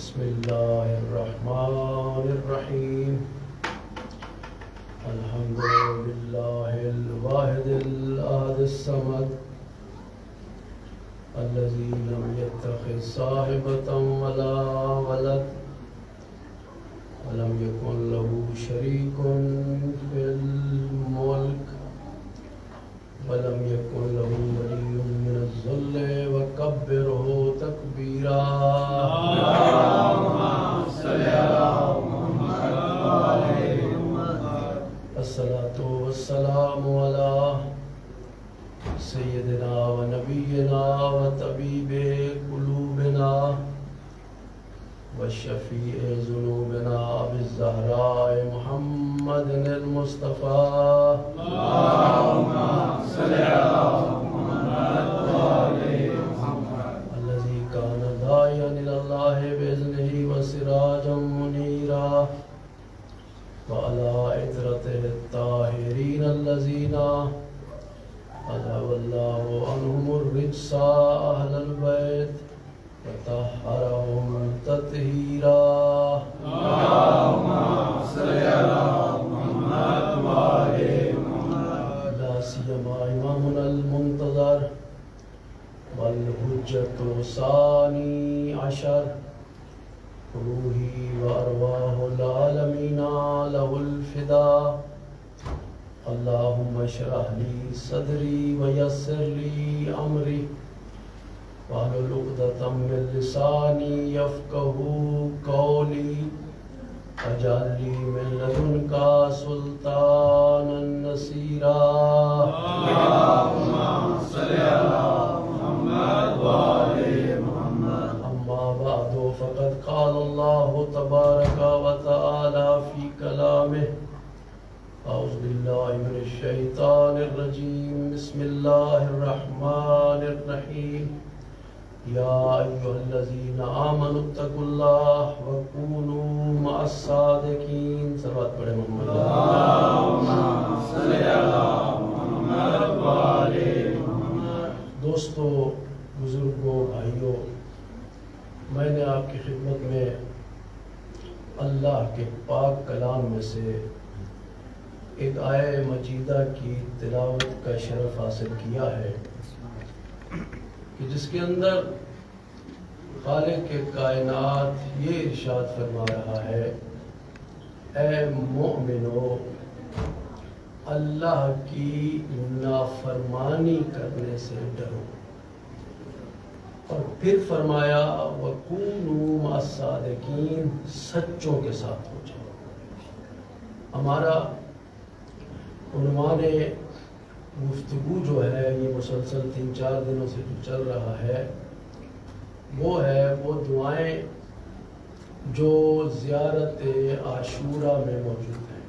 بسم الله الرحمن الرحيم الحمد لله الواحد الأحد الصمد الذي لم يتخذ صاحبة ولا ولد ولم يكن له شريك في الملك ولم يكن له ولي من الذل وكبره تكبيرا اللهم صل على محمد وعلى محمد الصلاة والسلام على سيدنا ونبينا وطبيب قلوبنا والشفيع ذنوبنا أبي الزهراء محمد المصطفى اللهم صل على محمد وعلى محمد الذي كان داعيا إلى الله بإذنه وسراجا منيرا وعلى عترته الطاهرين الذين أذهب الله عنهم الرجس أهل البيت وطهرهم تطهيرا اللهم صل على محمد وعلى محمد لا سيما إمامنا المنتظر والحجة الثاني عشر روحي وأرواح العالمين له الفداء اللهم اشرح لي صدري ويسر لي أمري واحلل عقدة من لساني يفقهوا قولي واجعل لي من لدنك سلطانا نصيرا اللهم صل على محمد وعلى محمد أما بعد فقد قال الله تبارك وتعالى في كلامه أعوذ بالله من الشيطان الرجيم بسم الله الرحمن الرحيم يا أيها الذين آمنوا اتقوا الله وكونوا مع الصادقين صلوات پڑھیں محمد اللهم صل على محمد وعلى محمد دوستو بزرگوں بھائیوں میں نے آپ کی خدمت میں اللہ کے پاک کلام میں سے ایک آیہ مجیدہ کی تلاوت کا شرف حاصل کیا ہے کہ جس کے اندر خالق کائنات یہ ارشاد فرما رہا ہے اے مومنو اللہ کی نافرمانی کرنے سے ڈرو اور پھر فرمایا وَكُونُوا مَعَ الصَّادِقِينَ سچوں کے ساتھ ہو جاؤ ہمارا عنوان گفتگو جو ہے یہ مسلسل 3-4 دنوں سے جو چل رہا ہے وہ دعائیں جو زیارت عاشورہ میں موجود ہیں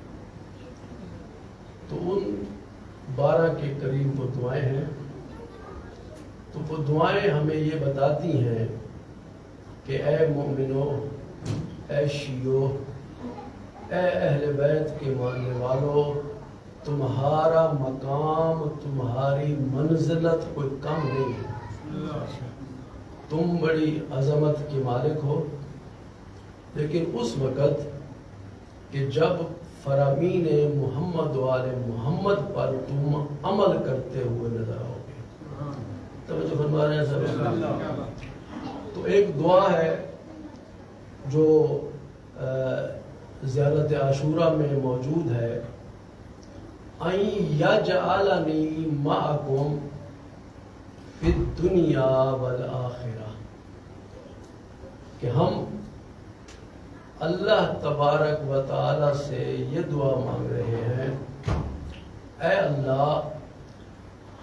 تو ان 12 کے قریب وہ دعائیں ہیں تو وہ دعائیں ہمیں یہ بتاتی ہیں کہ اے مومنو اے شیعو اے اہل بیت کے ماننے والوں تمہارا مقام تمہاری منزلت کوئی کم نہیں ہے تم بڑی عظمت کے مالک ہو لیکن اس وقت کہ جب فرامین محمد والے محمد پر تم عمل کرتے ہوئے نظر آؤ گے توجہ فرما رہے ہیں سب تو ایک دعا ہے جو زیارت عاشورہ میں موجود ہے اَن یجعلنی معکم فی الدنیا والآخرہ کہ ہم اللہ تبارک و تعالی سے یہ دعا مانگ رہے ہیں اے اللہ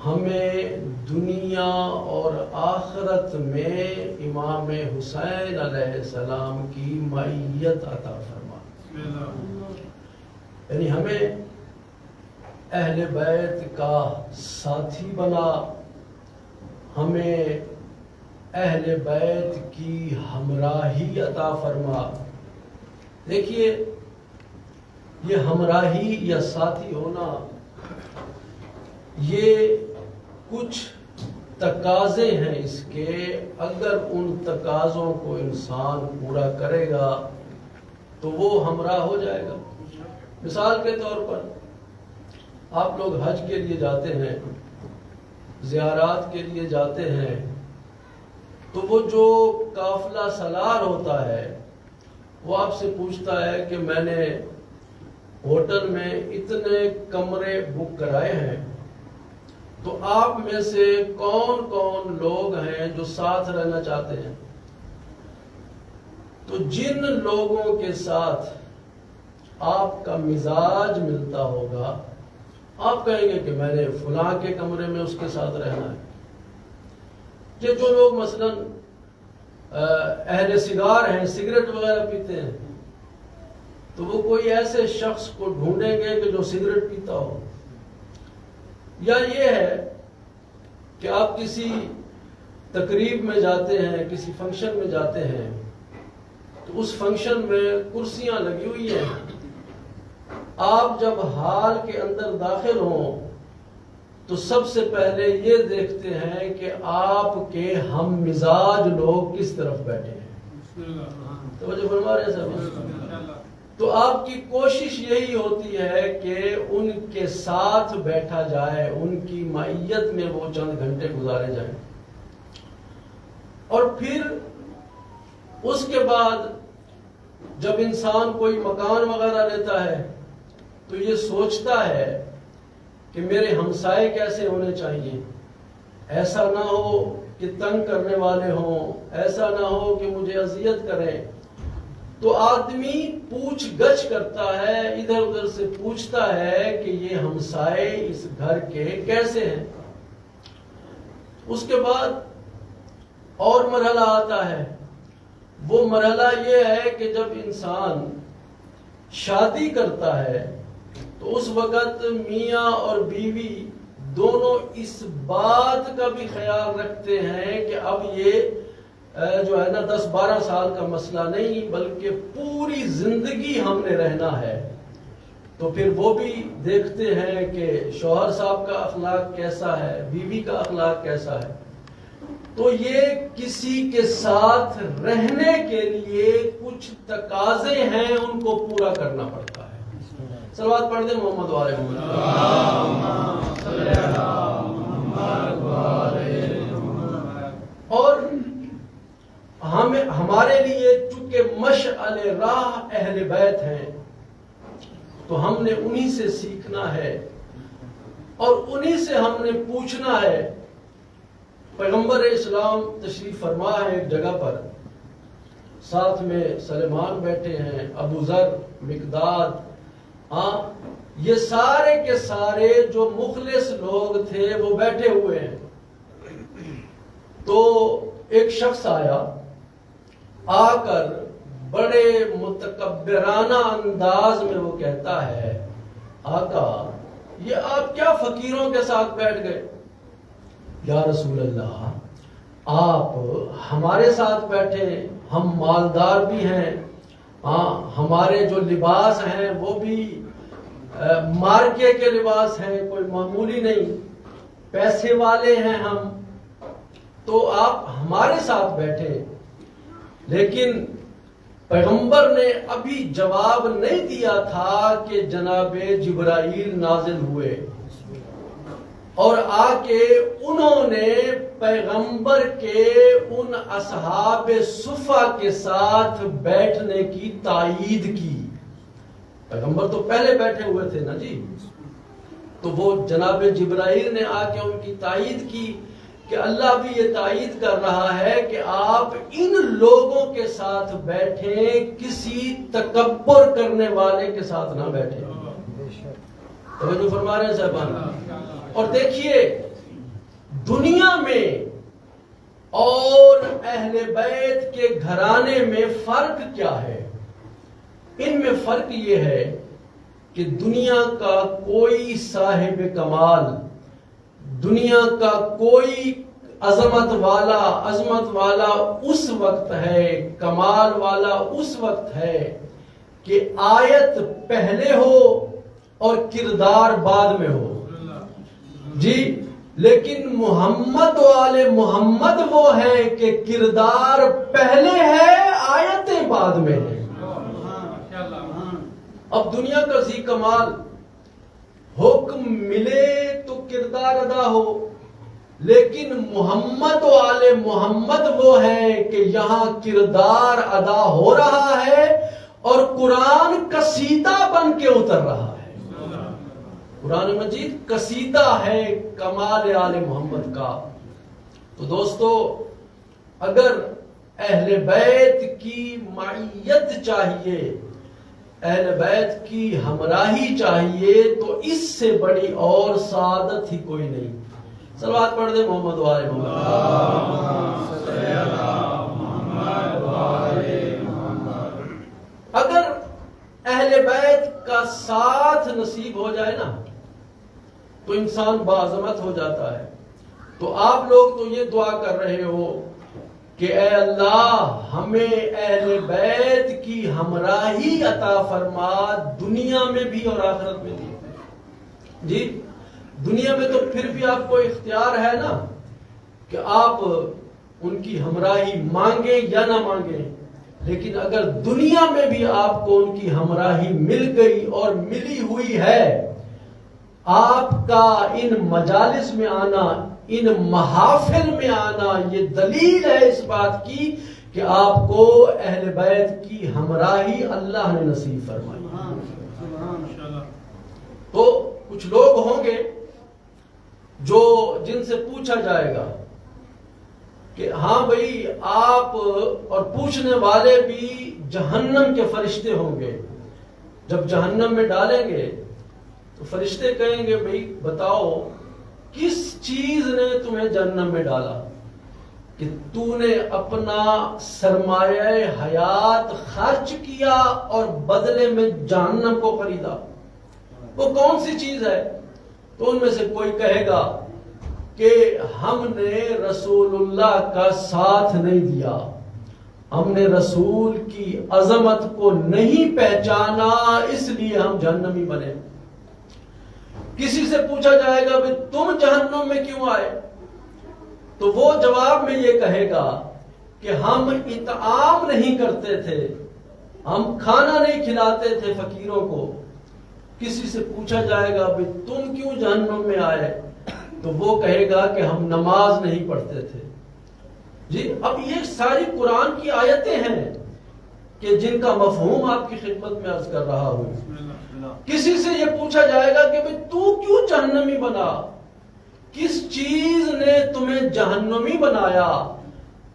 ہمیں دنیا اور آخرت میں امام حسین علیہ السلام کی معیت عطا فرما یعنی ہمیں اہل بیت کا ساتھی بنا ہمیں اہل بیت کی ہمراہی عطا فرما دیکھیے یہ ہمراہی یا ساتھی ہونا یہ کچھ تقاضے ہیں اس کے، اگر ان تقاضوں کو انسان پورا کرے گا تو وہ ہمراہ ہو جائے گا۔ مثال کے طور پر آپ لوگ حج کے لیے جاتے ہیں، زیارات کے لیے جاتے ہیں، تو وہ جو قافلہ سالار ہوتا ہے وہ آپ سے پوچھتا ہے کہ میں نے ہوٹل میں اتنے کمرے بک کرائے ہیں، تو آپ میں سے کون کون لوگ ہیں جو ساتھ رہنا چاہتے ہیں؟ تو جن لوگوں کے ساتھ آپ کا مزاج ملتا ہوگا آپ کہیں گے کہ میں نے فلاں کے کمرے میں اس کے ساتھ رہنا ہے۔ یہ جو لوگ مثلا اہل سگار ہیں، سگریٹ وغیرہ پیتے ہیں، تو وہ کوئی ایسے شخص کو ڈھونڈیں گے کہ جو سگریٹ پیتا ہو۔ یا یہ ہے کہ آپ کسی تقریب میں جاتے ہیں، کسی فنکشن میں جاتے ہیں، تو اس فنکشن میں کرسیاں لگی ہوئی ہیں، آپ جب ہال کے اندر داخل ہوں تو سب سے پہلے یہ دیکھتے ہیں کہ آپ کے ہم مزاج لوگ کس طرف بیٹھے ہیں۔ توجہ فرما رہے ہیں صاحب؟ تو آپ کی کوشش یہی ہوتی ہے کہ ان کے ساتھ بیٹھا جائے، ان کی معیت میں وہ چند گھنٹے گزارے جائیں، اور پھر اس کے بعد جب انسان کوئی مکان وغیرہ لیتا ہے تو یہ سوچتا ہے کہ میرے ہمسائے کیسے ہونے چاہیے، ایسا نہ ہو کہ تنگ کرنے والے ہوں، ایسا نہ ہو کہ مجھے اذیت کریں۔ تو آدمی پوچھ گچھ کرتا ہے، ادھر ادھر سے پوچھتا ہے کہ یہ ہمسائے اس گھر کے کیسے ہیں۔ اس کے بعد اور مرحلہ آتا ہے، وہ مرحلہ یہ ہے کہ جب انسان شادی کرتا ہے تو اس وقت میاں اور بیوی دونوں اس بات کا بھی خیال رکھتے ہیں کہ اب یہ جو ہے نا 10-12 سال کا مسئلہ نہیں بلکہ پوری زندگی ہم نے رہنا ہے۔ تو پھر وہ بھی دیکھتے ہیں کہ شوہر صاحب کا اخلاق کیسا ہے، بیوی کا اخلاق کیسا ہے۔ تو یہ کسی کے ساتھ رہنے کے لیے کچھ تقاضے ہیں، ان کو پورا کرنا پڑتا ہے۔ صلوات پڑھ دیں محمد وآل محمد۔ اور ہمارے لیے چونکہ مشعل راہ اہل بیت ہیں تو ہم نے انہی سے سیکھنا ہے اور انہی سے ہم نے پوچھنا ہے۔ پیغمبر اسلام تشریف فرما ہے ایک جگہ پر، ساتھ میں سلیمان بیٹھے ہیں، ابو ذر، مقداد، یہ سارے کے سارے جو مخلص لوگ تھے وہ بیٹھے ہوئے ہیں۔ تو ایک شخص آیا، آ کر بڑے متکبرانہ انداز میں وہ کہتا ہے، آقا یہ آپ کیا فقیروں کے ساتھ بیٹھ گئے؟ یا رسول اللہ آپ ہمارے ساتھ بیٹھے، ہم مالدار بھی ہیں، ہمارے جو لباس ہیں وہ بھی مارکے کے لباس ہیں، کوئی معمولی نہیں، پیسے والے ہیں ہم، تو آپ ہمارے ساتھ بیٹھے۔ لیکن پیغمبر نے ابھی جواب نہیں دیا تھا کہ جناب جبرائیل نازل ہوئے اور آ کے انہوں نے پیغمبر کے ان اصحاب صفہ کے ساتھ بیٹھنے کی تائید کی۔ پیغمبر تو پہلے بیٹھے ہوئے تھے نا جی، تو وہ جناب جبرائیل نے آ کے ان کی تائید کی کہ اللہ بھی یہ تائید کر رہا ہے کہ آپ ان لوگوں کے ساتھ بیٹھیں، کسی تکبر کرنے والے کے ساتھ نہ بیٹھیں۔ توجہ فرما رہے ہیں صاحبان؟ اور دیکھیے دنیا میں اور اہل بیت کے گھرانے میں فرق کیا ہے؟ ان میں فرق یہ ہے کہ دنیا کا کوئی صاحب کمال، دنیا کا کوئی عظمت والا اس وقت ہے، کمال والا اس وقت ہے کہ آیت پہلے ہو اور کردار بعد میں ہو۔ جی لیکن محمد و آل محمد وہ ہے کہ کردار پہلے ہے آیتیں بعد میں ہے۔ اب دنیا کا ذی کمال حکم ملے تو کردار ادا ہو، لیکن محمد و آل محمد وہ ہے کہ یہاں کردار ادا ہو رہا ہے اور قرآن قصیدہ بن کے اتر رہا ہے۔ قرآن مجید قصیدہ ہے کمال آل محمد کا۔ تو دوستو، اگر اہل بیت کی معیت چاہیے، اہل بیت کی ہمراہی چاہیے، تو اس سے بڑی اور سعادت ہی کوئی نہیں۔ صلوات پڑھ دیں محمد و آل محمد۔ اگر اہل بیت کا ساتھ نصیب ہو جائے نا تو انسان باعظمت ہو جاتا ہے۔ تو آپ لوگ تو یہ دعا کر رہے ہو کہ اے اللہ ہمیں اہل بیت کی ہمراہی عطا فرما، دنیا میں بھی اور آخرت میں بھی۔ جی دنیا میں تو پھر بھی آپ کو اختیار ہے نا کہ آپ ان کی ہمراہی مانگیں یا نہ مانگیں، لیکن اگر دنیا میں بھی آپ کو ان کی ہمراہی مل گئی اور ملی ہوئی ہے، آپ کا ان مجالس میں آنا، ان محافل میں آنا، یہ دلیل ہے اس بات کی کہ آپ کو اہل بیت کی ہمراہی اللہ نے نصیب فرمائی۔ تو کچھ لوگ ہوں گے جن سے پوچھا جائے گا کہ ہاں بھائی آپ، اور پوچھنے والے بھی جہنم کے فرشتے ہوں گے، جب جہنم میں ڈالیں گے تو فرشتے کہیں گے بھائی بتاؤ کس چیز نے تمہیں جہنم میں ڈالا، کہ تو نے اپنا سرمایہ حیات خرچ کیا اور بدلے میں جہنم کو خریدا، وہ کون سی چیز ہے؟ تو ان میں سے کوئی کہے گا کہ ہم نے رسول اللہ کا ساتھ نہیں دیا، ہم نے رسول کی عظمت کو نہیں پہچانا، اس لیے ہم جہنمی بنے۔ کسی سے پوچھا جائے گا کہ تم جہنم میں کیوں آئے، تو وہ جواب میں یہ کہے گا کہ ہم اطعام نہیں کرتے تھے، ہم کھانا نہیں کھلاتے تھے فقیروں کو۔ کسی سے پوچھا جائے گا کہ تم کیوں جہنم میں آئے، تو وہ کہے گا کہ ہم نماز نہیں پڑھتے تھے۔ جی اب یہ ساری قرآن کی آیتیں ہیں کہ جن کا مفہوم آپ کی خدمت میں عرض کر رہا ہوں۔ کسی سے یہ پوچھا جائے گا کہ تو کیوں جہنمی بنا، کس چیز نے تمہیں جہنمی بنایا،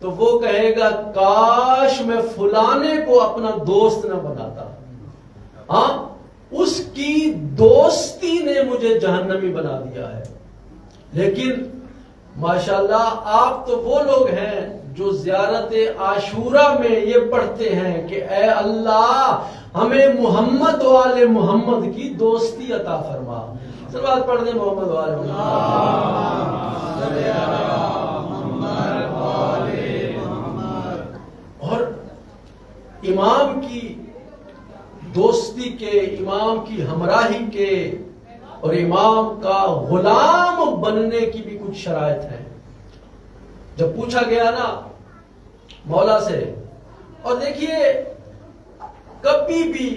تو وہ کہے گا کاش میں فلانے کو اپنا دوست نہ بناتا، ہاں اس کی دوستی نے مجھے جہنمی بنا دیا ہے۔ لیکن ماشاءاللہ آپ تو وہ لوگ ہیں جو زیارت عاشورہ میں یہ پڑھتے ہیں کہ اے اللہ ہمیں محمد و آل محمد کی دوستی عطا فرما۔ صلوات پڑھ دیں محمد و آل محمد۔ اور امام کی دوستی کے، امام کی ہمراہی کے اور امام کا غلام بننے کی بھی کچھ شرائط ہیں۔ جب پوچھا گیا نا مولا سے، اور دیکھیے کبھی بھی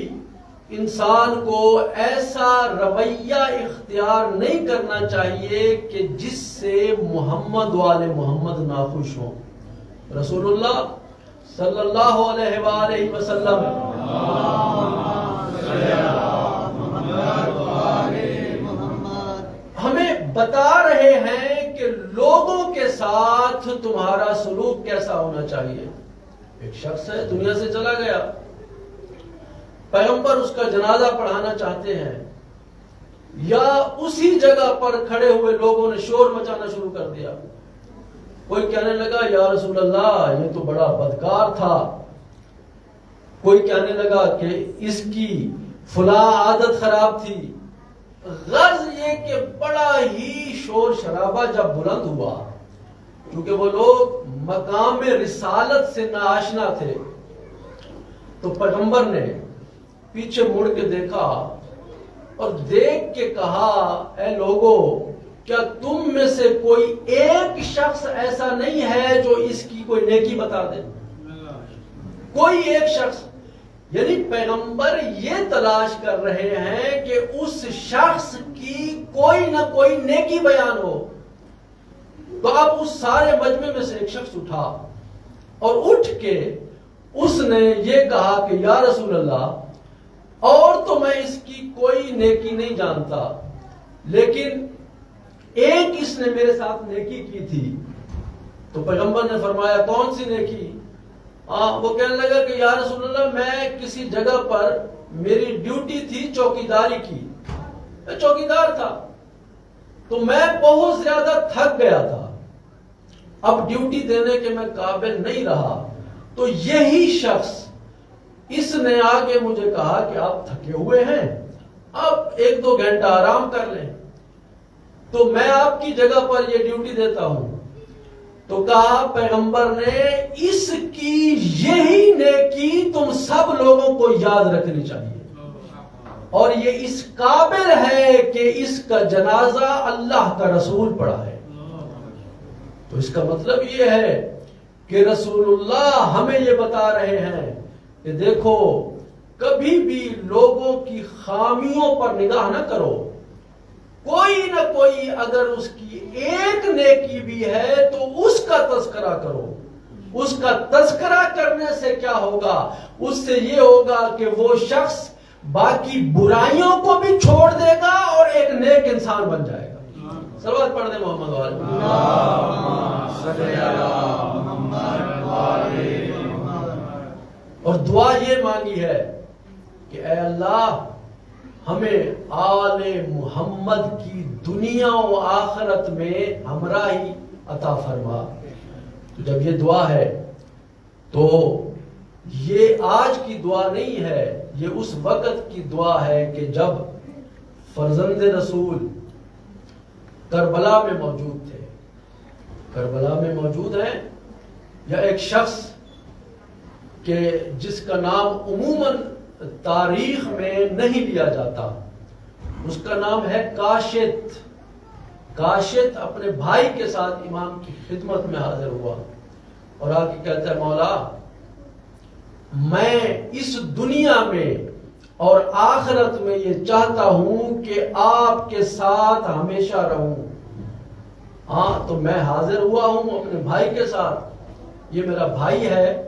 انسان کو ایسا رویہ اختیار نہیں کرنا چاہیے کہ جس سے محمد و آل محمد ناخوش ہوں۔ رسول اللہ صلی اللہ علیہ وآلہ وسلم ہمیں بتا رہے ہیں کہ لوگوں کے ساتھ تمہارا سلوک کیسا ہونا چاہیے۔ ایک شخص ہے دنیا سے چلا گیا، پیغمبر اس کا جنازہ پڑھانا چاہتے ہیں، یا اسی جگہ پر کھڑے ہوئے لوگوں نے شور مچانا شروع کر دیا۔ کوئی کہنے لگا یا رسول اللہ یہ تو بڑا بدکار تھا، کوئی کہنے لگا کہ اس کی فلاں عادت خراب تھی۔ غرض یہ کہ بڑا ہی شور شرابہ جب بلند ہوا، کیونکہ وہ لوگ مقام رسالت سے ناآشنا تھے، تو پیغمبر نے پیچھے مڑ کے دیکھا اور دیکھ کے کہا اے لوگو کیا تم میں سے کوئی ایک شخص ایسا نہیں ہے جو اس کی کوئی نیکی بتا دے؟ کوئی ایک شخص، یعنی پیغمبر یہ تلاش کر رہے ہیں کہ اس شخص کی کوئی نہ کوئی نیکی بیان ہو. تو اب اس سارے مجمع میں سے ایک شخص اٹھا اور اٹھ کے اس نے یہ کہا کہ یا رسول اللہ، اور تو میں اس کی کوئی نیکی نہیں جانتا، لیکن ایک اس نے میرے ساتھ نیکی کی تھی. تو پیغمبر نے فرمایا کون سی نیکی؟ وہ کہنے لگا کہ یا رسول اللہ، میں کسی جگہ پر میری ڈیوٹی تھی چوکیداری کی، میں چوکیدار تھا، تو میں بہت زیادہ تھک گیا تھا، اب ڈیوٹی دینے کے میں قابل نہیں رہا. تو یہی شخص اس نے آگے مجھے کہا کہ آپ تھکے ہوئے ہیں، آپ 1-2 گھنٹہ آرام کر لیں، تو میں آپ کی جگہ پر یہ ڈیوٹی دیتا ہوں. تو کہا پیغمبر نے اس کی یہی نیکی تم سب لوگوں کو یاد رکھنی چاہیے، اور یہ اس قابل ہے کہ اس کا جنازہ اللہ کا رسول پڑھا ہے. تو اس کا مطلب یہ ہے کہ رسول اللہ ہمیں یہ بتا رہے ہیں کہ دیکھو، کبھی بھی لوگوں کی خامیوں پر نگاہ نہ کرو، کوئی نہ کوئی اگر اس کی ایک نیکی بھی ہے تو اس کا تذکرہ کرو. اس کا تذکرہ کرنے سے کیا ہوگا؟ اس سے یہ ہوگا کہ وہ شخص باقی برائیوں کو بھی چھوڑ دے گا اور ایک نیک انسان بن جائے گا. صلوات پڑھ دیں محمد والے. اور دعا یہ مانگی ہے کہ اے اللہ، ہمیں آل محمد کی دنیا و آخرت میں ہمراہی عطا فرما. تو جب یہ دعا ہے تو یہ آج کی دعا نہیں ہے، یہ اس وقت کی دعا ہے کہ جب فرزند رسول کربلا میں موجود تھے. کربلا میں موجود ہیں، یا ایک شخص کہ جس کا نام عموماً تاریخ میں نہیں لیا جاتا، اس کا نام ہے کاشت. کاشت اپنے بھائی کے ساتھ امام کی خدمت میں حاضر ہوا اور آ کے کہتا ہے مولا، میں اس دنیا میں اور آخرت میں یہ چاہتا ہوں کہ آپ کے ساتھ ہمیشہ رہوں. ہاں، تو میں حاضر ہوا ہوں اپنے بھائی کے ساتھ، یہ میرا بھائی ہے،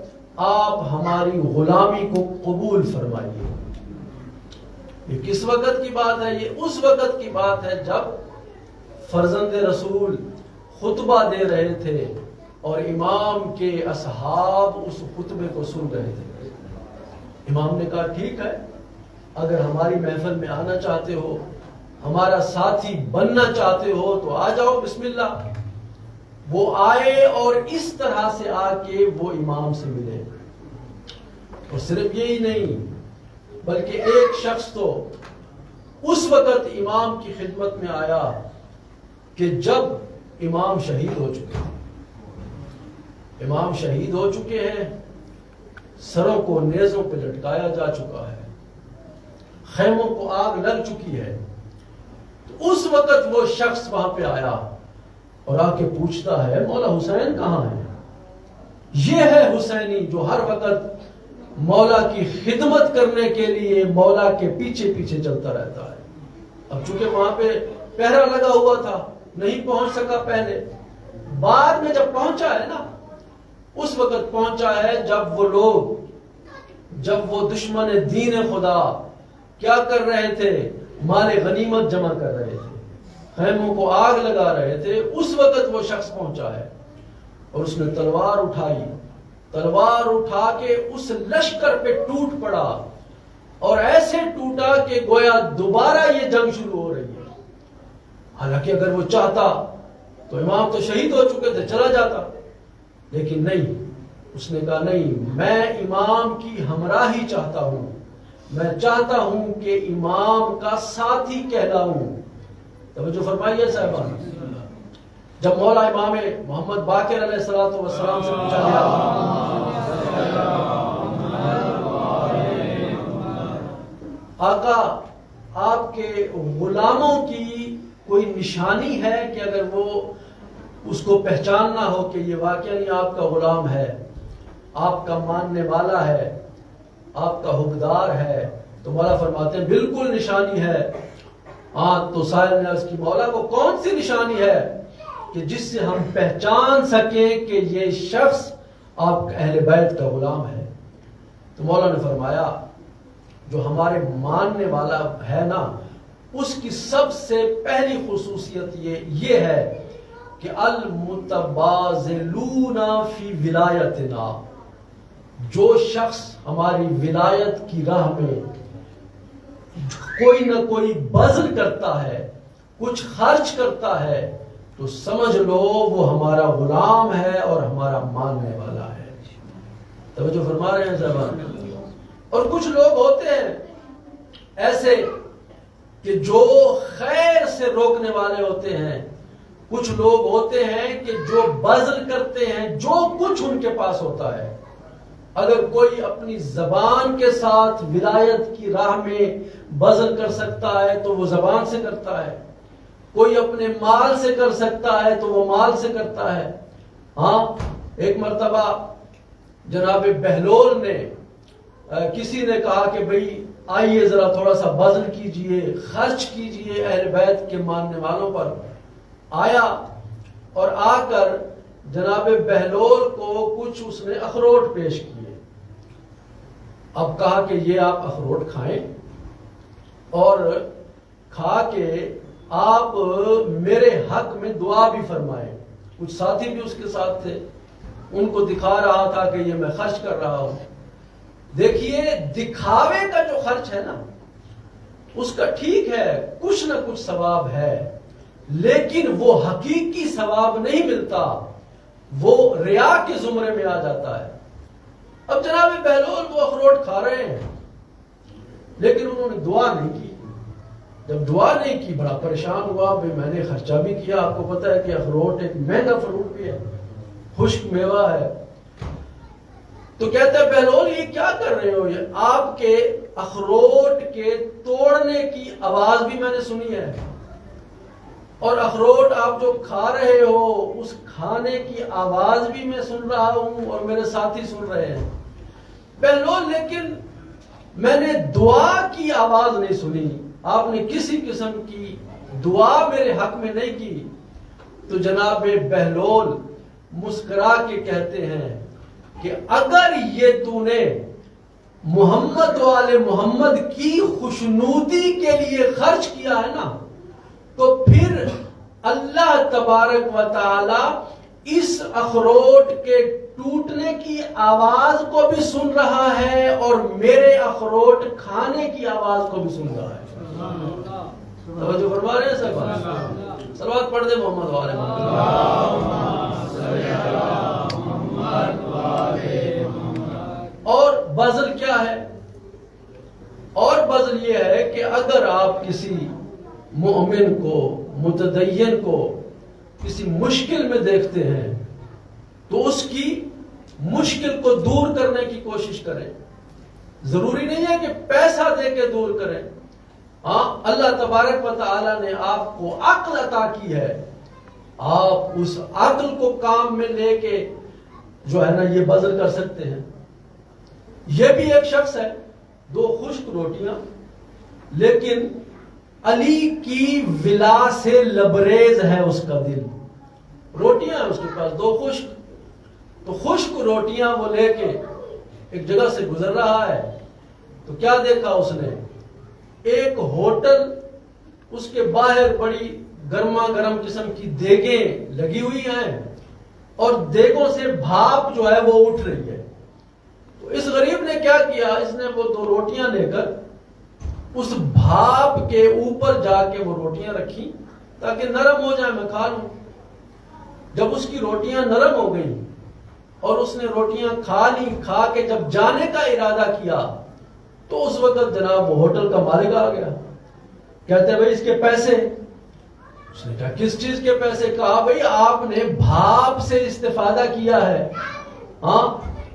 آپ ہماری غلامی کو قبول فرمائیے. یہ کس وقت کی بات ہے؟ یہ اس وقت کی بات ہے جب فرزند رسول خطبہ دے رہے تھے اور امام کے اصحاب اس خطبے کو سن رہے تھے. امام نے کہا ٹھیک ہے، اگر ہماری محفل میں آنا چاہتے ہو، ہمارا ساتھی بننا چاہتے ہو تو آ جاؤ، بسم اللہ. وہ آئے اور اس طرح سے آ کے وہ امام سے ملے. اور صرف یہی نہیں بلکہ ایک شخص تو اس وقت امام کی خدمت میں آیا کہ جب امام شہید ہو چکے ہیں. امام شہید ہو چکے ہیں، سروں کو نیزوں پہ لٹکایا جا چکا ہے، خیموں کو آگ لگ چکی ہے. تو اس وقت وہ شخص وہاں پہ آیا اور آ کے پوچھتا ہے مولا حسین کہاں ہے؟ یہ ہے حسینی جو ہر وقت مولا کی خدمت کرنے کے لیے مولا کے پیچھے پیچھے چلتا رہتا ہے. اب چونکہ وہاں پہ پہرا لگا ہوا تھا، نہیں پہنچ سکا پہلے، بعد میں جب پہنچا ہے نا، اس وقت پہنچا ہے جب وہ لوگ، جب وہ دشمن دین خدا کیا کر رہے تھے؟ مال غنیمت جمع کر رہے تھے، خیموں کو آگ لگا رہے تھے. اس وقت وہ شخص پہنچا ہے اور اس نے تلوار اٹھائی، تلوار اٹھا کے اس لشکر پہ ٹوٹ پڑا اور ایسے ٹوٹا کہ گویا دوبارہ یہ جنگ شروع ہو رہی ہے. حالانکہ اگر وہ چاہتا تو امام تو شہید ہو چکے تھے، چلا جاتا، لیکن نہیں. اس نے کہا نہیں، میں امام کی ہمراہی چاہتا ہوں، میں چاہتا ہوں کہ امام کا ساتھی کہلاؤں. توجہ فرمائیے صاحبان. جب مولا امام محمد باقر علیہ السلام سے پوچھا گیا آقا، آپ کے غلاموں کی کوئی نشانی ہے کہ اگر وہ اس کو پہچاننا ہو کہ یہ واقعی آپ کا غلام ہے، آپ کا ماننے والا ہے، آپ کا حقدار ہے؟ تو مولا فرماتے ہیں بالکل نشانی ہے۔ تو سائل نے عرض کی مولا کو کون سی نشانی ہے کہ جس سے ہم پہچان سکیں کہ یہ شخص آپ اہل بیت کا غلام ہے؟ تو مولا نے فرمایا جو ہمارے ماننے والا ہے نا، اس کی سب سے پہلی خصوصیت یہ ہے کہ المتبازلون فی ولایتنا، جو شخص ہماری ولایت کی راہ میں کوئی نہ کوئی بذل کرتا ہے، کچھ خرچ کرتا ہے، تو سمجھ لو وہ ہمارا غلام ہے اور ہمارا ماننے والا ہے۔ توجہ فرما رہے ہیں صاحب؟ اور کچھ لوگ ہوتے ہیں ایسے کہ جو خیر سے روکنے والے ہوتے ہیں، کچھ لوگ ہوتے ہیں کہ جو بذل کرتے ہیں جو کچھ ان کے پاس ہوتا ہے۔ اگر کوئی اپنی زبان کے ساتھ ولایت کی راہ میں بذل کر سکتا ہے تو وہ زبان سے کرتا ہے، کوئی اپنے مال سے کر سکتا ہے تو وہ مال سے کرتا ہے۔ ایک مرتبہ جناب بہلول نے کسی نے کہا کہ بھئی آئیے ذرا تھوڑا سا بذل کیجئے، خرچ کیجئے اہل بیت کے ماننے والوں پر۔ آیا اور آ کر جناب بہلول کو کچھ اس نے اخروٹ پیش کیے۔ اب کہا کہ یہ آپ اخروٹ کھائیں اور کھا کے آپ میرے حق میں دعا بھی فرمائیں۔ کچھ ساتھی بھی اس کے ساتھ تھے، ان کو دکھا رہا تھا کہ یہ میں خرچ کر رہا ہوں۔ دیکھیے دکھاوے کا جو خرچ ہے نا، اس کا ٹھیک ہے کچھ نہ کچھ ثواب ہے، لیکن وہ حقیقی ثواب نہیں ملتا، وہ ریا کے زمرے میں آ جاتا ہے۔ اب جناب بہلول وہ اخروٹ کھا رہے ہیں لیکن انہوں نے دعا نہیں کی۔ جب دعا نہیں کی بڑا پریشان ہوا، بھئی میں نے خرچہ بھی کیا، آپ کو پتا ہے کہ اخروٹ ایک مہنگا فروٹ بھی ہے، خشک میوہ ہے۔ تو کہتا ہے بہلول یہ کیا کر رہے ہو؟ یہ آپ کے اخروٹ کے توڑنے کی آواز بھی میں نے سنی ہے، اور اخروٹ آپ جو کھا رہے ہو اس کھانے کی آواز بھی میں سن رہا ہوں اور میرے ساتھی سن رہے ہیں۔ بہلول لیکن میں نے دعا کی آواز نہیں سنی، آپ نے کسی قسم کی دعا میرے حق میں نہیں کی۔ تو جناب بہلول مسکرا کے کہتے ہیں کہ اگر یہ تو نے محمد والے محمد کی خوشنودی کے لیے خرچ کیا ہے نا، تو پھر اللہ تبارک و تعالی اس اخروٹ کے ٹوٹنے کی آواز کو بھی سن رہا ہے اور میرے اخروٹ کھانے کی آواز کو بھی سن رہا ہے۔ توجہ فرما رہے ہیں صاحب؟ صلوات پڑھ دے محمد والے اور بذل کیا ہے؟ اور بذل یہ ہے کہ اگر آپ کسی مومن کو، متدین کو کسی مشکل میں دیکھتے ہیں تو اس کی مشکل کو دور کرنے کی کوشش کریں۔ ضروری نہیں ہے کہ پیسہ دے کے دور کریں۔ اللہ تبارک و تعالی نے آپ کو عقل عطا کی ہے، آپ اس عقل کو کام میں لے کے جو ہے نا یہ بذل کر سکتے ہیں۔ یہ بھی ایک شخص ہے، 2 خشک روٹیاں، لیکن علی کی ولا سے لبریز ہے اس کا دل۔ روٹیاں اس کے پاس 2 خشک، تو خشک روٹیاں وہ لے کے ایک جگہ سے گزر رہا ہے تو کیا دیکھا اس نے؟ ایک ہوٹل، اس کے باہر بڑی گرما گرم قسم کی دیگیں لگی ہوئی ہیں اور دیگوں سے بھاپ جو ہے وہ اٹھ رہی ہے۔ تو اس غریب نے کیا کیا؟ اس نے وہ 2 روٹیاں لے کر اس بھاپ کے اوپر جا کے وہ روٹیاں رکھی تاکہ نرم ہو جائے، میں کھا لوں۔ جب اس کی روٹیاں نرم ہو گئی اور اس نے روٹیاں کھا لی، کھا کے جب جانے کا ارادہ کیا تو اس وقت جناب ہوٹل کا مالک آ گیا، کہتے ہیں بھائی اس کے پیسے۔ اس نے کہا کس چیز کے پیسے؟ کہا بھائی آپ نے بھاپ سے استفادہ کیا ہے،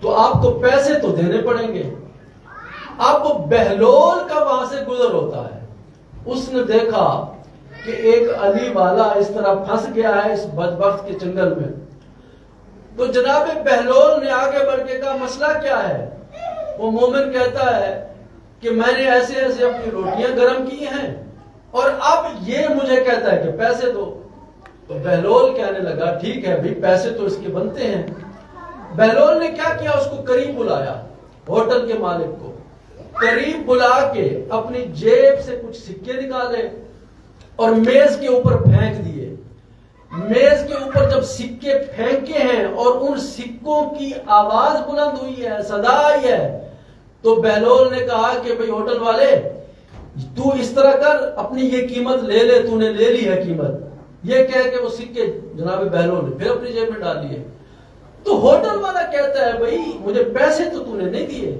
تو آپ کو پیسے تو دینے پڑیں گے۔ اب بہلول کا وہاں سے گزر ہوتا ہے، اس نے دیکھا کہ ایک علی والا اس طرح پھنس گیا ہے اس بدبخت کے چنگل میں. تو جناب بہلول نے آگے بڑھ کے کہا مسئلہ کیا ہے؟ وہ مومن کہتا ہے کہ میں نے ایسے ایسے اپنی روٹیاں گرم کی ہیں اور اب یہ مجھے کہتا ہے کہ پیسے دو. تو بہلول کہنے لگا ٹھیک ہے بھائی پیسے تو اس کے بنتے ہیں. بہلول نے کیا کیا؟ اس کو قریب بلایا، ہوٹل کے مالک کو قریب بلا کے اپنی جیب سے کچھ سکے نکالے اور میز کے اوپر پھینک دیے. میز کے اوپر جب سکے پھینکے ہیں اور ان سکوں کی آواز بلند ہوئی ہے، صدا آئی ہے، تو بہلول نے کہا کہ بھئی ہوٹل والے تو اس طرح کر، اپنی یہ قیمت لے لے، تو نے لے لی ہے قیمت. یہ کہہ کہ وہ سکے جناب بہلول نے پھر اپنی جیب میں ڈال لیے. تو ہوٹل والا کہتا ہے بھئی مجھے پیسے تو نے نہیں دیے.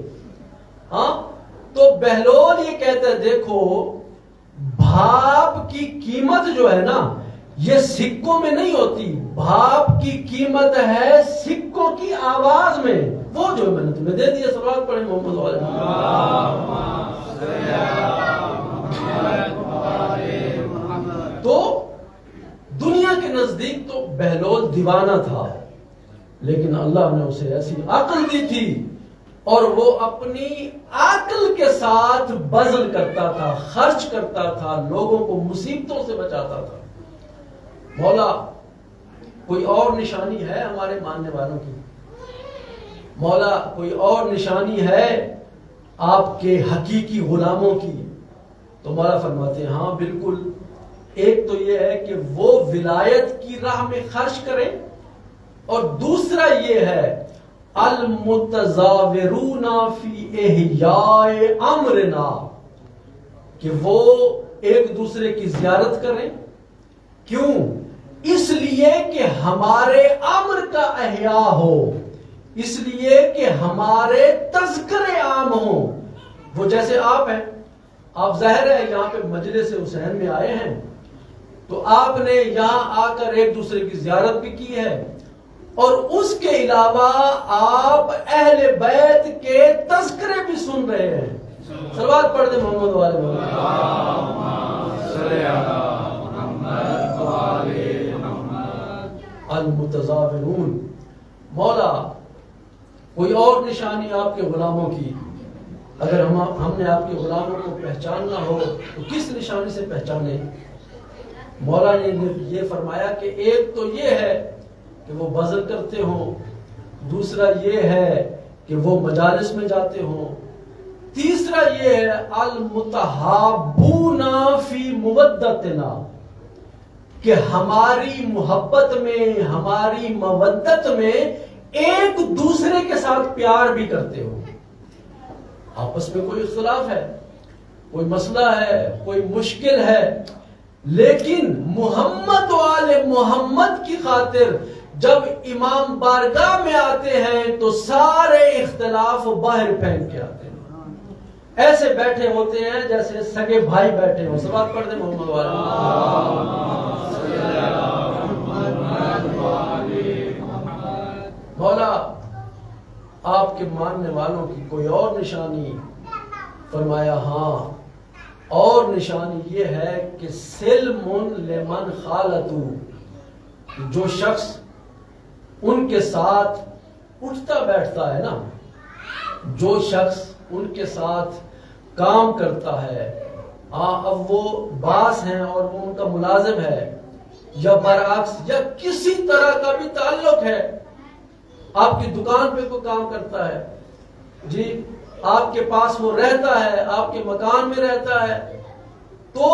ہاں تو بہلول یہ کہتا ہے دیکھو بھاپ کی قیمت جو ہے نا یہ سکوں میں نہیں ہوتی، بھاپ کی قیمت ہے سکوں کی آواز میں. وہ جو میں نے تمہیں دے دیا. صلوات پڑھیں محمد علیہ. تو دنیا کے نزدیک تو بہلول دیوانہ تھا، لیکن اللہ نے اسے ایسی عقل دی تھی اور وہ اپنی عقل کے ساتھ بذل کرتا تھا، خرچ کرتا تھا، لوگوں کو مصیبتوں سے بچاتا تھا. مولا کوئی اور نشانی ہے ہمارے ماننے والوں کی؟ مولا کوئی اور نشانی ہے آپ کے حقیقی غلاموں کی؟ تو مولا فرماتے ہیں ہاں بالکل. ایک تو یہ ہے کہ وہ ولایت کی راہ میں خرچ کریں، اور دوسرا یہ ہے المتزاورون فی احیاء امرنا، کہ وہ ایک دوسرے کی زیارت کریں. کیوں؟ اس لیے کہ ہمارے امر کا احیاء ہو، اس لیے کہ ہمارے تذکرے عام ہوں. وہ جیسے آپ ہیں، آپ ظاہر ہے یہاں پہ مجلس حسین میں آئے ہیں تو آپ نے یہاں آ کر ایک دوسرے کی زیارت بھی کی ہے، اور اس کے علاوہ آپ اہل بیت کے تذکرے بھی سن رہے ہیں. صلوات پڑھ دیں محمد والے المتزاورون. مولا کوئی اور نشانی آپ کے غلاموں کی؟ اگر ہم نے آپ کے غلاموں کو پہچاننا ہو تو کس نشانی سے پہچانے؟ مولا نے یہ فرمایا کہ ایک تو یہ ہے کہ وہ بذل کرتے ہوں، دوسرا یہ ہے کہ وہ مجالس میں جاتے ہوں، تیسرا یہ ہے المتحابون فی مودتنا، کہ ہماری محبت میں، ہماری مودت میں ایک دوسرے کے ساتھ پیار بھی کرتے ہو. آپس میں کوئی اختلاف ہے، کوئی مسئلہ ہے، کوئی مشکل ہے، لیکن محمد والے محمد کی خاطر جب امام بارگاہ میں آتے ہیں تو سارے اختلاف باہر پھینک کے آتے ہیں. ایسے بیٹھے ہوتے ہیں جیسے سگے بھائی بیٹھے ہوں. صلوات پڑھ دیں محمد والے. مولا آپ کے ماننے والوں کی کوئی اور نشانی؟ فرمایا ہاں اور نشانی یہ ہے کہ سلم لمن خالتو، جو شخص ان کے ساتھ اٹھتا بیٹھتا ہے نا، جو شخص ان کے ساتھ کام کرتا ہے، اب وہ باس ہیں اور وہ ان کا ملازم ہے، یا برعکس یا کسی طرح کا بھی تعلق ہے، آپ کی دکان پہ کوئی کام کرتا ہے، جی آپ کے پاس وہ رہتا ہے، آپ کے مکان میں رہتا ہے، تو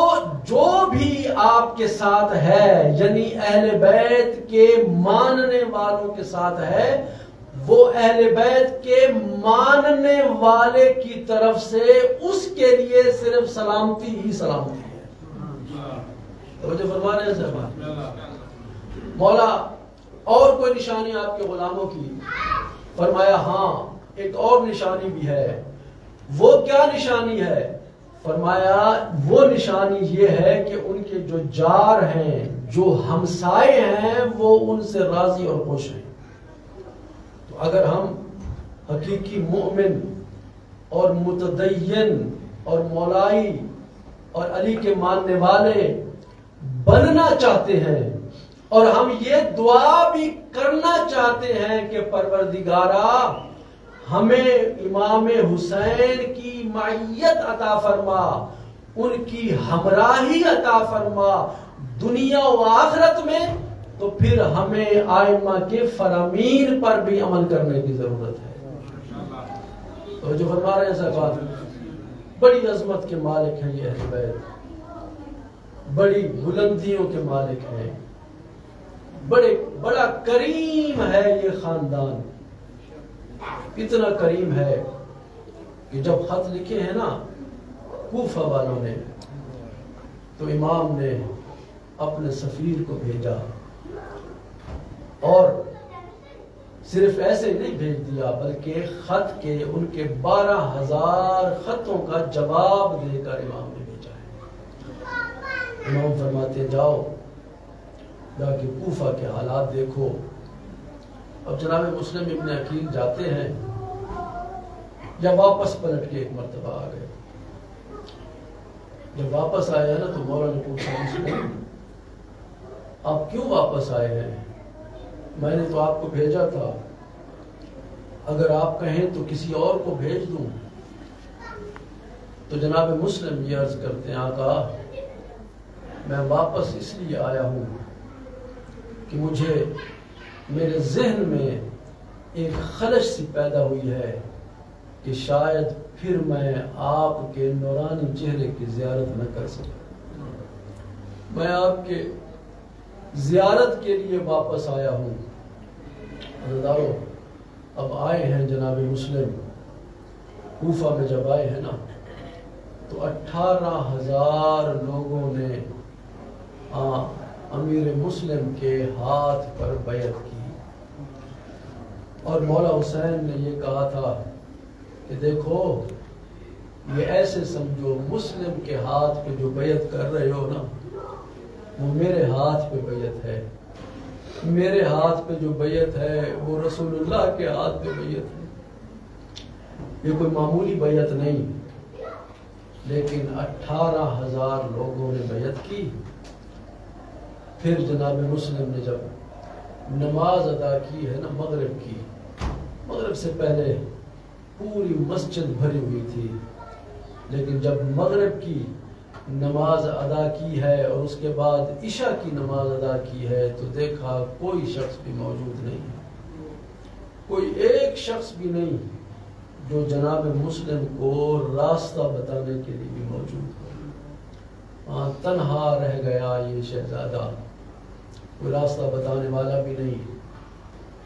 جو بھی آپ کے ساتھ ہے، یعنی اہل بیت کے ماننے والوں کے ساتھ ہے، وہ اہل بیت کے ماننے والے کی طرف سے اس کے لیے صرف سلامتی ہی سلامتی ہے. توجہ فرما رہے ہیں صاحب؟ مولا اور کوئی نشانی آپ کے غلاموں کی؟ فرمایا ہاں ایک اور نشانی بھی ہے. وہ کیا نشانی ہے؟ فرمایا وہ نشانی یہ ہے کہ ان کے جو جار ہیں، جو ہمسائے ہیں، وہ ان سے راضی اور خوش ہیں. تو اگر ہم حقیقی مومن اور متدین اور مولائی اور علی کے ماننے والے بننا چاہتے ہیں اور ہم یہ دعا بھی کرنا چاہتے ہیں کہ پروردگارا ہمیں امام حسین کی معیت عطا فرما، ان کی ہمراہی عطا فرما دنیا و آخرت میں، تو پھر ہمیں آئمہ کے فرامین پر بھی عمل کرنے کی ضرورت ہے۔ تو جو فرما رہے ہیں صاحب، بڑی عظمت کے مالک ہیں یہ اہل بیت، بڑی بلندیوں کے مالک ہیں، بڑا کریم ہے یہ خاندان، اتنا کریم ہے کہ جب خط لکھے ہیں نا کوفہ والوں نے، تو امام نے اپنے سفیر کو بھیجا اور صرف ایسے نہیں بھیج دیا بلکہ خط کے ان کے 12,000 خطوں کا جواب دے کر امام نے بھیجا ہے۔ امام فرماتے جاؤ جا کے کوفہ کے حالات دیکھو۔ اب جناب مسلم ابن عقیل جاتے ہیں یا واپس پلٹ کے ایک مرتبہ آ گئے۔ جب واپس آئے ہیں نا تو مولا نے پوچھا مسلم آپ کیوں واپس آئے ہیں؟ میں نے تو آپ کو بھیجا تھا، اگر آپ کہیں تو کسی اور کو بھیج دوں۔ تو جناب مسلم یہ عرض کرتے ہیں آقا میں واپس اس لیے آیا ہوں کہ مجھے میرے ذہن میں ایک خلش سی پیدا ہوئی ہے کہ شاید پھر میں آپ کے نورانی چہرے کی زیارت نہ کر سکوں، میں آپ کے زیارت کے لیے واپس آیا ہوں۔ عزیزارو اب آئے ہیں جناب مسلم کوفہ میں، جب آئے ہیں نا تو 18,000 لوگوں نے امیر مسلم کے ہاتھ پر بیعت کی، اور مولا حسین نے یہ کہا تھا کہ دیکھو یہ ایسے سمجھو مسلم کے ہاتھ پہ جو بیعت کر رہے ہو نا وہ میرے ہاتھ پہ بیعت ہے، میرے ہاتھ پہ جو بیعت ہے وہ رسول اللہ کے ہاتھ پہ بیعت ہے۔ یہ کوئی معمولی بیعت نہیں، لیکن 18,000 لوگوں نے بیعت کی۔ پھر جناب مسلم نے جب نماز ادا کی ہے نا مغرب کی، مغرب سے پہلے پوری مسجد بھری ہوئی تھی، لیکن جب مغرب کی نماز ادا کی ہے اور اس کے بعد عشاء کی نماز ادا کی ہے تو دیکھا کوئی شخص بھی موجود نہیں، کوئی ایک شخص بھی نہیں جو جناب مسلم کو راستہ بتانے کے لیے بھی موجود ہو۔ تنہا رہ گیا یہ شہزادہ، کوئی راستہ بتانے والا بھی نہیں،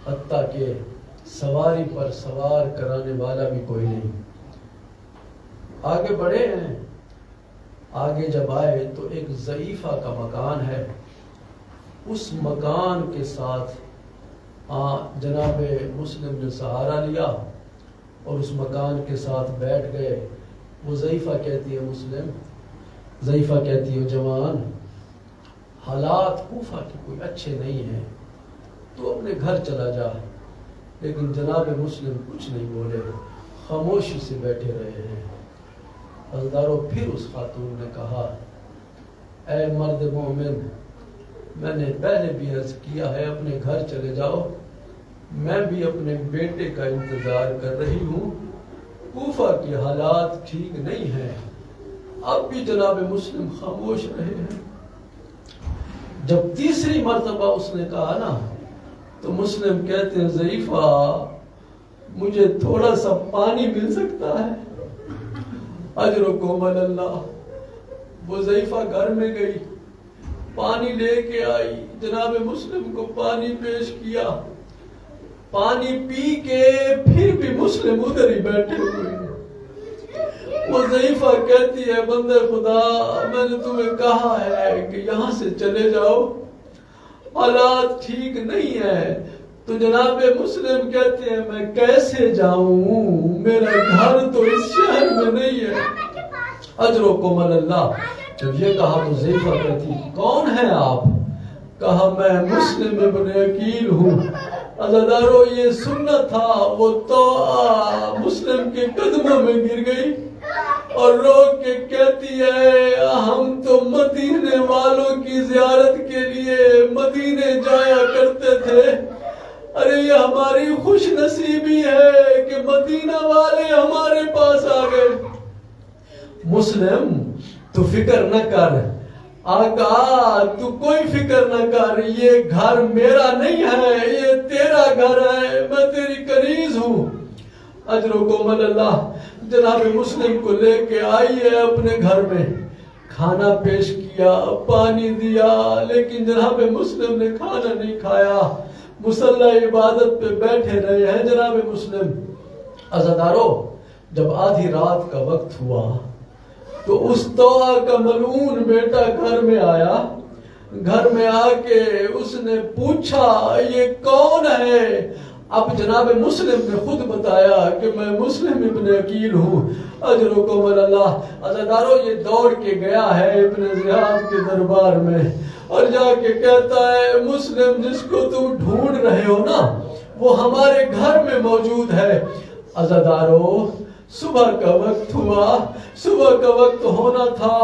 حتیٰ کہ سواری پر سوار کرانے والا بھی کوئی نہیں۔ آگے بڑھے ہیں، آگے جب آئے تو ایک ضعیفہ کا مکان ہے، اس مکان کے ساتھ جناب مسلم نے سہارا لیا اور اس مکان کے ساتھ بیٹھ گئے۔ وہ ضعیفہ کہتی ہے مسلم، ضعیفہ کہتی ہے جوان حالات کوفہ کے کوئی اچھے نہیں ہیں، تو اپنے گھر چلا جا۔ لیکن جناب مسلم کچھ نہیں بولے، خاموشی سے بیٹھے رہے ہیں۔ حضرتارو پھر اس خاتون نے کہا اے مرد مومن، میں نے پہلے بھی عرض کیا ہے اپنے گھر چلے جاؤ، میں بھی اپنے بیٹے کا انتظار کر رہی ہوں، کوفہ کے حالات ٹھیک نہیں ہیں۔ اب بھی جناب مسلم خاموش رہے ہیں۔ جب تیسری مرتبہ اس نے کہا نا تو مسلم کہتے ہیں ضعیفہ مجھے تھوڑا سا پانی مل سکتا ہے؟ اجرکم اللہ۔ وہ ضعیفہ گھر میں گئی، پانی لے کے آئی، جناب مسلم کو پانی پیش کیا، پانی پی کے پھر بھی مسلم ادھر ہی بیٹھے ہوئے۔ وہ ضعیفہ کہتی ہے بندے خدا میں نے تمہیں کہا ہے کہ یہاں سے چلے جاؤ، حالات ٹھیک نہیں ہے۔ تو جناب مسلم کہتے ہیں میں کیسے جاؤں، میرا گھر تو اس شہر میں نہیں ہے۔ اجرکم اللہ۔ جب یہ کہا تو ضعیفہ کہتی کون ہے آپ؟ کہا میں مسلم ابن عقیل ہوں۔ عزادارو یہ سننا تھا، وہ تو مسلم کے قدموں میں گر گئی۔ اور رو کے کہتی ہے ہم تو مدینے والوں کی زیارت کے لیے مدینے جایا کرتے تھے، ارے یہ ہماری خوش نصیبی ہے کہ مدینہ والے ہمارے پاس آ گئے۔ مسلم تو فکر نہ کر، آقا تو کوئی فکر نہ کر، یہ گھر میرا نہیں ہے، یہ تیرا گھر ہے، میں تیری کنیز ہوں۔ اجرکم اللہ جناب مسلم کو لے کے آئی ہے اپنے گھر میں، کھانا پیش کیا، پانی دیا، لیکن جناب مسلم نے کھانا نہیں کھایا، مصلی عبادت پہ بیٹھے رہے ہیں۔ جناب مسلم عزادارو جب آدھی رات کا وقت ہوا تو اس توعہ کا ملعون بیٹا گھر میں آیا، گھر میں آ کے اس نے پوچھا یہ کون ہے؟ اب جناب مسلم نے خود بتایا کہ میں مسلم ابن عقیل ہوں۔ اجرکم اللہ عزادارو یہ دوڑ کے گیا ہے ابن زیاد کے دربار میں اور جا کے کہتا ہے مسلم جس کو تم ڈھونڈ رہے ہو نا وہ ہمارے گھر میں موجود ہے۔ عزادارو صبح کا وقت ہوا، صبح کا وقت ہونا تھا،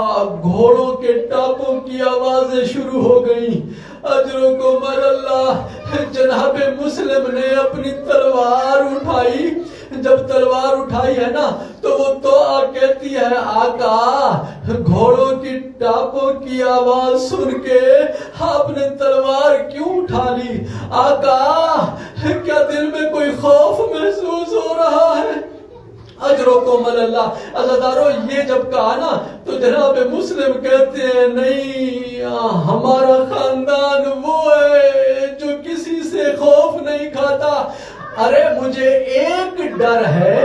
گھوڑوں کے ٹاپوں کی آوازیں شروع ہو گئیں۔ اجرکم اللہ جناب مسلم نے اپنی تلوار اٹھائی، جب تلوار اٹھائی ہے نا تو وہ توعہ کہتی ہے آقا گھوڑوں کی ٹاپوں کی آواز سن کے آپ نے تلوار کیوں اٹھا لی؟ آقا کیا دل میں کوئی خوف محسوس ہو رہا ہے؟ اجرکم اللہ عزادارو یہ جب کہا نا تو جناب مسلم کہتے ہیں نہیں، ہمارا خاندان وہ ہے جو کسی سے خوف نہیں کھاتا۔ ارے مجھے ایک ڈر ہے،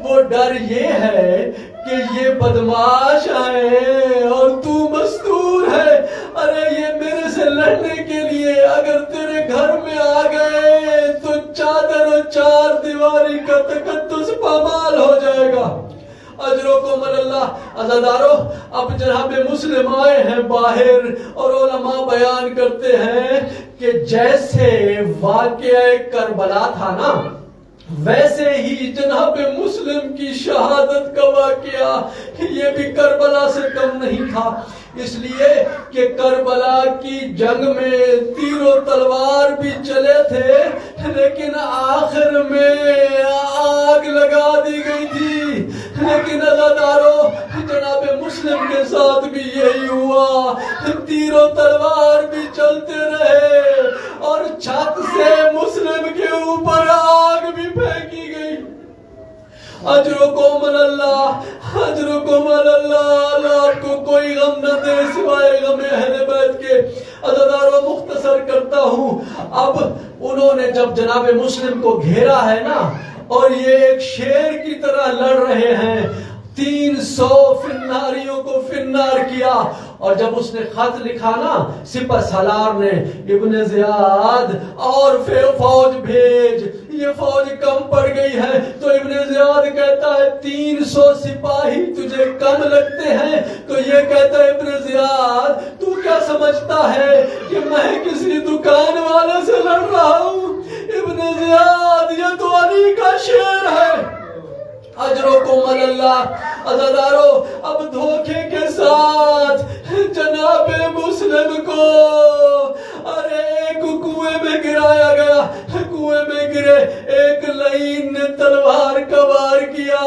وہ ڈر یہ ہے کہ یہ بدماش ہیں اور تو مستور ہے، ارے یہ میرے سے لڑنے کے لیے اگر تیرے گھر میں آ گئے تو چادر اور چار دیواری کا تقدس پامال ہو جائے گا۔ اجرکم اللہ عزادارو اب جناب مسلم آئے ہیں باہر اور علماء بیان کرتے ہیں کہ جیسے واقعہ کربلا تھا نا ویسے ہی جناب مسلم کی شہادت کا واقعہ یہ بھی کربلا سے کم نہیں تھا، اس لیے کہ کربلا کی جنگ میں تیر و تلوار بھی چلے تھے لیکن آخر میں آگ لگا دی گئی تھی۔ لیکن عزادارو جناب مسلم کے ساتھ بھی یہی ہوا، تیر و تلوار بھی چلتے رہے اور چھت سے مسلم کے اوپر آگ بھی پھینکی گئی۔ اجرکم اللہ، اجرکم اللہ، اللہ آپ کو کوئی غم نہ دے سوائے غم اہل بیت کے۔ عزادارو مختصر کرتا ہوں، اب انہوں نے جب جناب مسلم کو گھیرا ہے نا اور یہ ایک شیر کی طرح لڑ رہے ہیں، 300 فناریوں کو فنار کیا، اور جب اس نے خط لکھا نا سپہ سالار نے ابن زیاد اور فوج بھیج، یہ فوج کم پڑ گئی ہے، تو ابن زیاد کہتا ہے 300 سپاہی تجھے کم لگتے ہیں؟ تو یہ کہتا ہے ابن زیاد تو کیا سمجھتا ہے کہ میں کسی دکان والے سے لڑ رہا ہوں؟ ابن زیاد یہ تو علی کا شعر ہے۔ اجرکم اللہ عزادارو اب دھوکے کے ساتھ جناب مسلم کو ارے ایک کنویں میں گرایا گیا، کنویں میں گرے، ایک لعین نے تلوار کا وار کیا،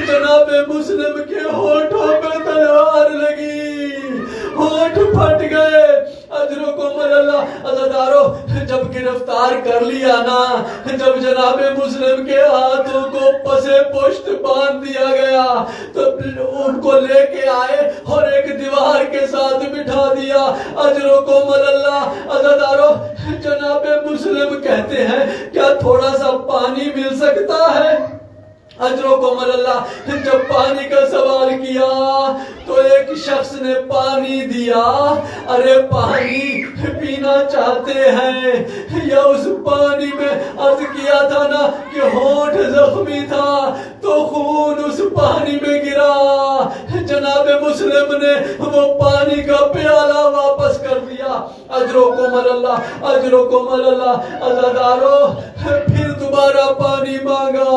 جناب مسلم کے ہونٹوں پہ تلوار لگی، ہونٹ پھٹ گئے۔ اجرکم اللہ عزادارو جب گرفتار کر لیا نا، جب جناب مسلم کے ہاتھوں کو پسے پشت باندھ دیا گیا تو ان کو لے کے آئے اور ایک دیوار کے ساتھ بٹھا دیا۔ اجرکم اللہ عزادارو جناب مسلم کہتے ہیں کیا تھوڑا سا پانی مل سکتا ہے؟ اجرکم اللہ جب پانی کا سوال کیا تو ایک شخص نے پانی دیا، ارے پانی پینا چاہتے ہیں یا اس پانی میں عرض کیا تھا نا کہ ہونٹ زخمی تھا تو خون اس پانی میں گرا، جناب مسلم نے وہ پانی کا پیالہ واپس کر دیا۔ اجرکم اللہ، اجرکم اللہ عزادارو پھر دوبارہ پانی مانگا،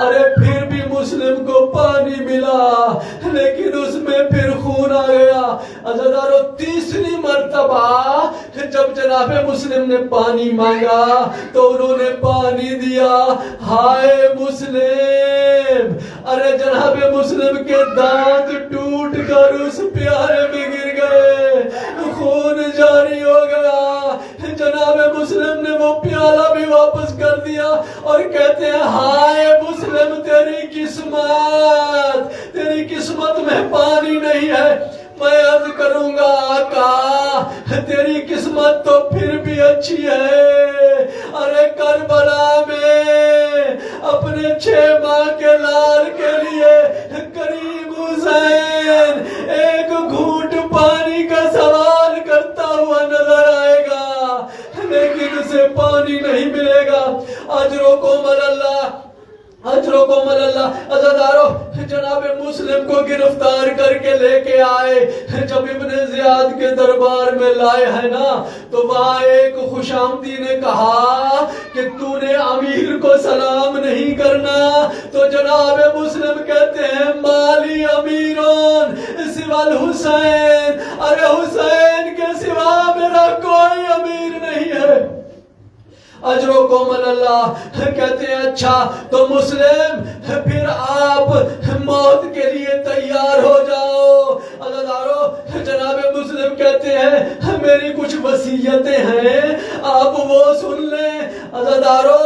ارے پھر بھی مسلم کو پانی ملا لیکن اس میں پھر خون آ گیا۔ عزیزانو تیسری مرتبہ جب جناب مسلم نے پانی مانگا تو انہوں نے پانی دیا۔ ہائے مسلم، ارے جناب مسلم کے دانت ٹوٹ کر اس پیالے میں گر گئے، خون جاری ہو گیا۔ جناب مسلم نے وہ پیالہ بھی واپس کر دیا اور کہتے ہیں ہائے مسلم تیری قسمت میں پانی نہیں ہے۔ میں عرض کروں گا آقا تیری قسمت تو پھر بھی اچھی ہے۔ ارے کربلا میں اپنے 6 ماہ کے لال کے لیے کریم حسین ایک گھونٹ پانی کا سوال کرتا ہوا نظر آئے گا لیکن اسے پانی نہیں ملے گا۔ اجرکم اللہ، اجرکم اللہ۔ عزیزانو جناب مسلم کو گرفتار کر کے لے کے آئے، جب ابن زیاد کے دربار میں لائے ہیں نا تو وہاں ایک خوش آمدی نے کہا کہ تو نے امیر کو سلام نہیں کرنا، تو جناب مسلم کہتے ہیں مالی امیرون سوى الحسین، ارے حسین کے سوا میرا کوئی امیر نہیں ہے۔ اجرکم اللہ کہتے ہیں اچھا تو مسلم پھر آپ موت کے لیے تیار ہو جاؤ۔ عزیزانو جناب مسلم کہتے ہیں میری کچھ وصیتیں ہیں آپ وہ سن لیں۔ عزیزانو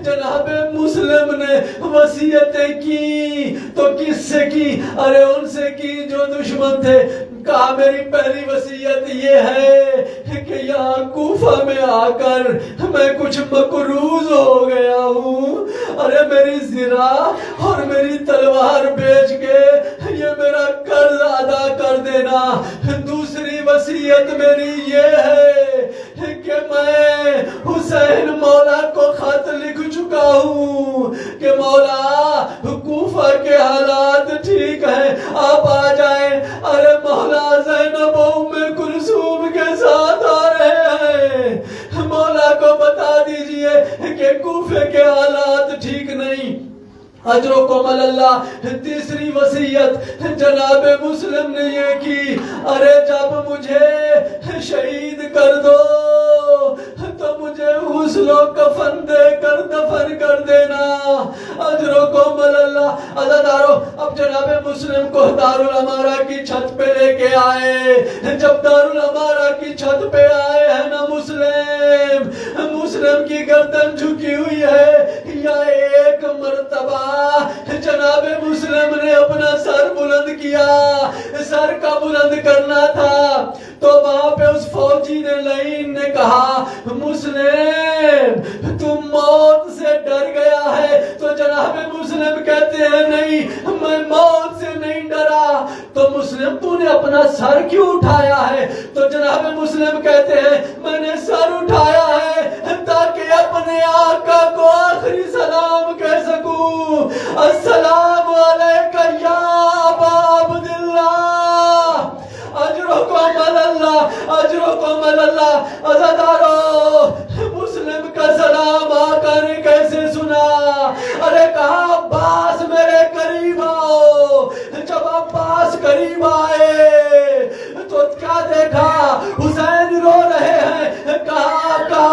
جناب مسلم نے وصیتیں کی تو کس سے کی؟ ارے ان سے کی جو دشمن تھے۔ کہا میری پہلی وصیت یہ ہے کہ یہاں کوفہ میں آ کر میں کچھ مقروض ہو گیا ہوں، ارے میری زرہ اور میری تلوار بیچ کے یہ میرا قرض ادا کر دینا۔ دوسری وصیت میری یہ ہے کہ میں حسین مولا کو خط لکھ چکا ہوں کہ مولا کوفہ کے حالات ٹھیک ہیں آپ آ جائیں۔ ارے مولا زینب ام کلثوم کے ساتھ آ رہے ہیں، مولا کو بتا دیجئے کہ کوفے کے حالات ٹھیک نہیں۔ اجرکم اللہ تیسری وصیت جناب مسلم نے یہ کی، ارے جب مجھے شہید کر دو تو مجھے غسل و کفن دے کر دفن کر دینا۔ اجرکم اللہ۔ عزیزانو اب جناب مسلم کو دارالامارہ کی چھت پہ لے کے آئے۔ جب دارالامارہ کی چھت پہ آئے ہیں نا مسلم کی گردن جھکی ہوئی ہے، یا ایک مرتبہ جناب مسلم نے اپنا سر بلند کیا، سر کا بلند کرنا تھا تو وہاں پہ اس فوجی نے لعین نے کہا مسلم تم موت سے ڈر گیا ہے؟ تو جناب مسلم کہتے ہیں نہیں میں موت سے نہیں ڈرا۔ تو مسلم تو نے اپنا سر کیوں اٹھایا ہے؟ تو جناب مسلم کہتے ہیں میں نے سر اٹھایا ہے تاکہ اپنے آقا کو آخری سلام کہہ سکوں، السلام علیکہ یا ابا عبداللہ۔ اجرکم اللہ، اجرکم اللہ۔ عزیزانو مسلم کا سلام آقا نے کیسے سنا؟ ارے کہا عباس میرے قریب آؤ۔ جب عباس قریب آئے تو کیا دیکھا؟ حسین رو رہے ہیں۔ کہا آقا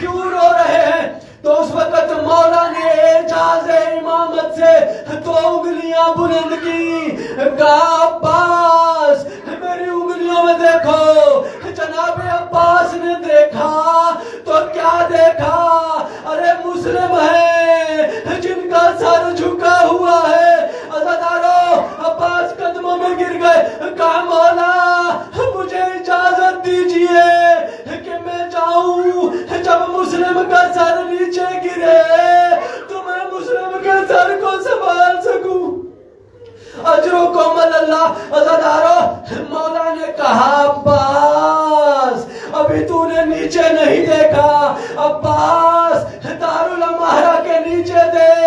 کیوں رو رہے ہیں؟ تو اس وقت مولا نے اعجاز امامت سے 2 انگلیاں بلند کی، کہا عباس میری انگلیوں میں دیکھو۔ جناب عباس نے دیکھا تو کیا دیکھا؟ ارے مسلم ہے جن کا سر جھکا ہوا ہے۔ عزیزانو عباس قدموں میں گر گئے، کہا مولا مجھے اجازت دیجئے کہ میں جاؤں۔ جب مسلم کا سر نیچے گرے تو میں مسلم کے سر کو سنبھال سکوں۔ اجرکم اللہ۔ عزیزانو مولا نے کہا عباس ابھی تو نے نیچے نہیں دیکھا، عباس دارالامارہ کے نیچے دیکھ۔